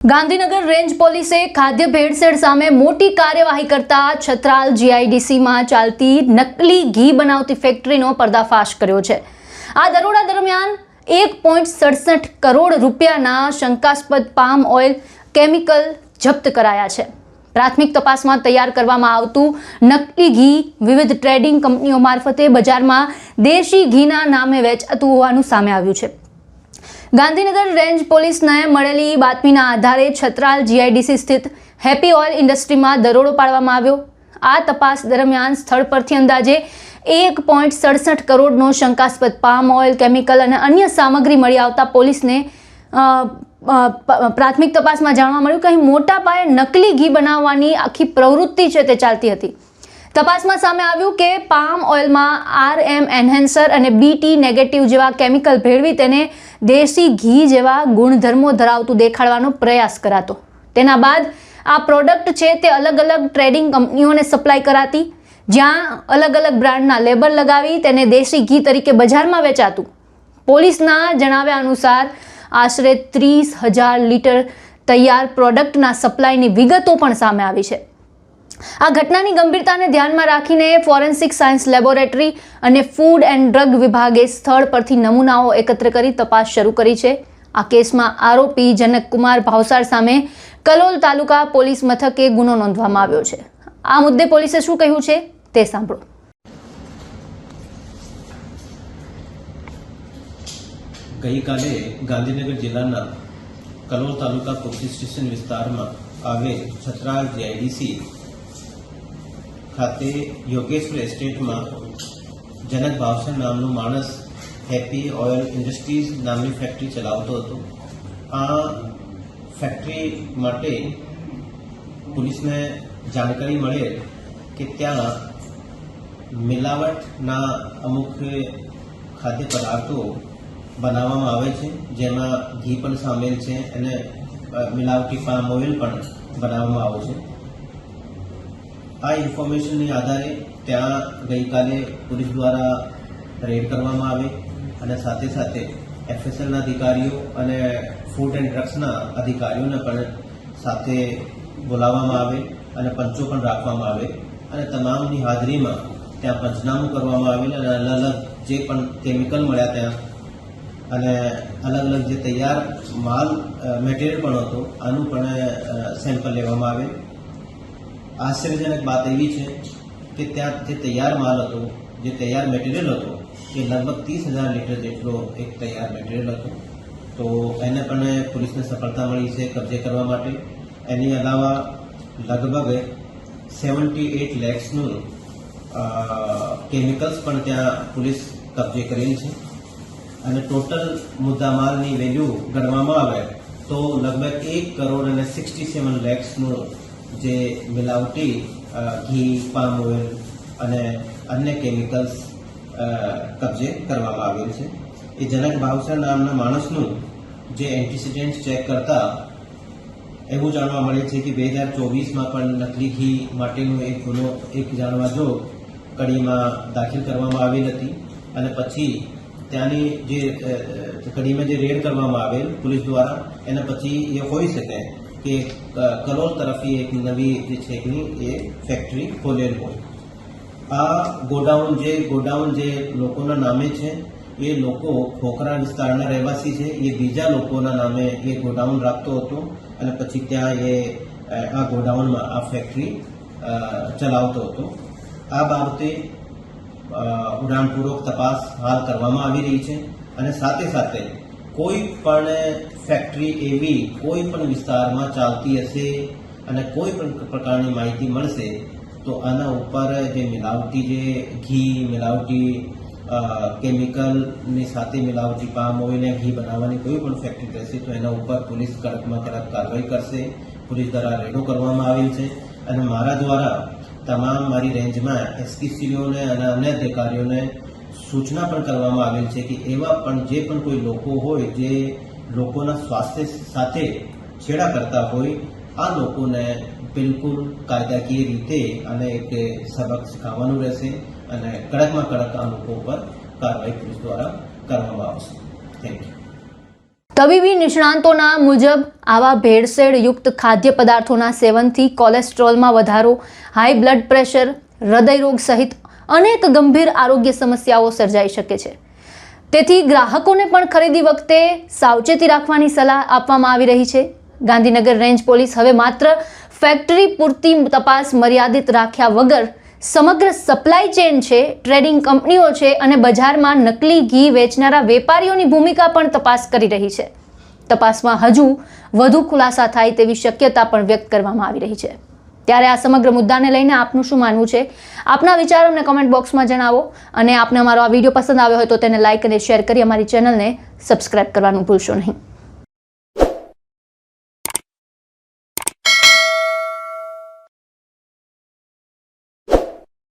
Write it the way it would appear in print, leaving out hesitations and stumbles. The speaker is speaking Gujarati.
ગાંધીનગર રેન્જ પોલીસે ખાદ્ય ભેળસેળ સામે મોટી કાર્યવાહી કરતા છત્રાલ જીઆઈડીસીમાં ચાલતી નકલી ઘી બનાવતી ફેક્ટરીનો પર્દાફાશ કર્યો છે। આ દરોડા દરમિયાન 1.67 કરોડ રૂપિયાના શંકાસ્પદ પામ ઓઇલ કેમિકલ જપ્ત કરાયા છે। પ્રાથમિક તપાસમાં તૈયાર કરવામાં આવતું નકલી ઘી વિવિધ ટ્રેડિંગ કંપનીઓ મારફતે બજારમાં દેશી ઘીના નામે વેચાતું હોવાનું સામે આવ્યું છે। ગાંધીનગર રેન્જ પોલીસને મળેલી બાતમીના આધારે છત્રાલ જીઆઈડીસી સ્થિત હેપી ઓઇલ ઇન્ડસ્ટ્રીમાં દરોડો પાડવામાં આવ્યો। આ તપાસ દરમિયાન સ્થળ પરથી અંદાજે 1.67 કરોડનો શંકાસ્પદ પામ ઓઇલ કેમિકલ અને અન્ય સામગ્રી મળી આવતા પોલીસને પ્રાથમિક તપાસમાં જાણવા મળ્યું કે અહીં મોટા પાયે નકલી ઘી બનાવવાની આખી પ્રવૃત્તિ છે તે ચાલતી હતી। તપાસમાં સામે આવ્યું કે પામ ઓઇલમાં RM એન્હેન્સર અને BT નેગેટિવ જેવા કેમિકલ ભેળવી તેને દેશી ઘી જેવા ગુણધર્મો ધરાવતું દેખાડવાનો પ્રયાસ કરાતો। તેના બાદ આ પ્રોડક્ટ છે તે અલગ અલગ ટ્રેડિંગ કંપનીઓને સપ્લાય કરાતી, જ્યાં અલગ અલગ બ્રાન્ડના લેબલ લગાવી તેને દેશી ઘી તરીકે બજારમાં વેચાતું। પોલીસના જણાવ્યા અનુસાર આશરે 30,000 લીટર તૈયાર પ્રોડક્ટના સપ્લાયની વિગતો પણ સામે આવી છે। આ ઘટનાની ગંભીરતાને ધ્યાનમાં રાખીને ફોરેન્સિક સાયન્સ લેબોરેટરી અને ફૂડ એન્ડ ડ્રગ વિભાગે સ્થળ પરથી નમૂનાઓ એકત્ર કરી તપાસ શરૂ કરી છે। આ કેસમાં આરોપી જનકકુમાર ભાવસાર સામે કલોલ તાલુકા પોલીસ મથકે ગુનો નોંધવામાં આવ્યો છે। આ મુદ્દે પોલીસે શું કહ્યું છે તે સાંભળો। ગઈકાલે ગાંધીનગર જિલ્લાના કલોલ તાલુકા પોલીસ સ્ટેશન વિસ્તારમાં આવેલ છત્રાલ જીઆઈડીસી ખાતે યોગેશ્વર એસ્ટેટમાં જનક ભાવસર નામનો માણસ હેપી ઓઇલ ઇન્ડસ્ટ્રીઝ નામની ફેક્ટરી ચલાવતો હતો। આ ફેક્ટરી માટે પોલીસને જાણકારી મળે કે ત્યાં મિલાવટના અમુક ખાદ્ય પદાર્થો બનાવવામાં આવે છે, જેમાં ઘી પણ સામેલ છે અને મિલાવટી પામ ઓઇલ પણ બનાવવામાં આવે છે। આ ઇન્ફોર્મેશનની આધારે ત્યાં ગઈકાલે પોલીસ દ્વારા રેડ કરવામાં આવે અને સાથે સાથે FSLના અધિકારીઓ અને ફૂડ એન્ડ ડ્રગ્સના અધિકારીઓને પણ સાથે બોલાવવામાં આવે અને પંચો પણ રાખવામાં આવે અને તમામની હાજરીમાં ત્યાં પંચનામું કરવામાં આવેલ અને અલગ અલગ જે પણ કેમિકલ મળ્યા ત્યાં અને અલગ અલગ જે તૈયાર માલ મટીરિયલ પણ હતો આનું પણ સેમ્પલ લેવામાં આવે। આશ્ચર્યજનક વાત એવી છે કે ત્યાં જે તૈયાર માલ હતો, જે તૈયાર મટીરિયલ હતો એ લગભગ 30,000 લીટર જેટલો એક તૈયાર મટીરિયલ હતો। તો એને પણ પોલીસને સફળતા મળી છે કબજે કરવા માટે। એની અલાવા લગભગ 78 લેક્સનું કેમિકલ્સ પણ ત્યાં પોલીસ કબજે કરેલ છે અને ટોટલ મુદ્દામાલની વેલ્યુ ગણવામાં આવે તો લગભગ 1,67 લાખનું જે મિલાવટી ઘી, પામ ઓઇલ અને અન્ય કેમિકલ્સ કબજે કરવામાં આવેલ છે। એ જનક ભાવસર નામના માણસનું જે એન્ટીસિડન્ટ ચેક કરતા એવું જાણવા મળે છે કે 2024માં પણ નકલી ઘી માટેનો એક ગુનો જાણવા જો કડીમાં દાખલ કરવામાં આવેલ હતી અને પછી ત્યાંની જે કડીમાં જે રેડ કરવામાં આવેલ પોલીસ દ્વારા એના પછી એ હોઈ શકે કે કલોલ તરફથી એક નવી જે છે એ ફેક્ટરી ખોલેલ હોય। આ ગોડાઉન જે લોકોના નામે છે એ લોકો ખોખરા વિસ્તારના રહેવાસી છે। એ બીજા લોકોના નામે એ ગોડાઉન રાખતો હતો અને પછી ત્યાં એ આ ગોડાઉનમાં આ ફેક્ટરી ચલાવતો હતો। આ બાબતે ઊંડાણપૂર્વક તપાસ હાલ કરવામાં આવી રહી છે અને સાથે સાથે કોઈ પણ ફેક્ટરી એવી કોઈ પણ વિસ્તારમાં ચાલતી હશે અને કોઈ પણ પ્રકારની માહિતી મળશે તો આના ઉપર જે મિલાવટી જે ઘી, મિલાવટી કેમિકલની સાથે મિલાવટી પામ ઓઇલ અને ઘી બનાવવાની કોઈ પણ ફેક્ટરી રહેશે તો એના ઉપર પોલીસ કડકમાં કડક કાર્યવાહી કરશે। પોલીસ દ્વારા રેડો કરવામાં આવેલ છે અને મારા દ્વારા તમામ મારી રેન્જમાં એસપીસીઓને અને અન્ય અધિકારીઓને સૂચના પણ કરવામાં આવેલ છે કે એવા પણ જે પણ કોઈ લોકો હોય જે લોકોના સ્વાસ્થ્ય સાથે છેડા કરતા હોય આ લોકોને બિલકુલ કાયદાકીય રીતે અને એક સબક શીખવવાનું રહેશે અને કડકમાં કડક આ લોકો ઉપર કાર્યવાહી પોલીસ દ્વારા કરવામાં આવશે। Thank you. તબીબી નિષ્ણાંતોના મુજબ આવા ભેળસેળયુક્ત ખાદ્ય પદાર્થોના સેવનથી કોલેસ્ટ્રોલમાં વધારો, હાઈ બ્લડ પ્રેશર, હૃદયરોગ સહિત અનેક ગંભીર આરોગ્ય સમસ્યાઓ સર્જાઈ શકે છે. તેથી ગ્રાહકોને પણ ખરીદી વખતે સાવચેતી રાખવાની સલાહ આપવામાં આવી રહી છે. ગાંધીનગર રેન્જ પોલીસ હવે માત્ર ફેક્ટરી પૂરતી તપાસ મર્યાદિત રાખ્યા વગર સમગ્ર સપ્લાય ચેઇન છે, ટ્રેડિંગ કંપનીઓ છે અને બજારમાં નકલી ઘી વેચનારા વેપારીઓની ભૂમિકા પણ તપાસ કરી રહી છે. તપાસમાં હજુ વધુ ખુલાસા થાય તેવી શક્યતા પણ વ્યક્ત કરવામાં આવી રહી છે. ત્યારે આ સમગ્ર મુદ્દાને લઈને આપનું શું માનવું છે? આપના વિચારો અમને કમેન્ટ બોક્સમાં જણાવો અને આપને અમારો આ વિડીયો પસંદ આવ્યો હોય તો તેને લાઇક અને શેર કરી અમારી ચેનલને સબસ્ક્રાઇબ કરવાનું ભૂલશો નહીં.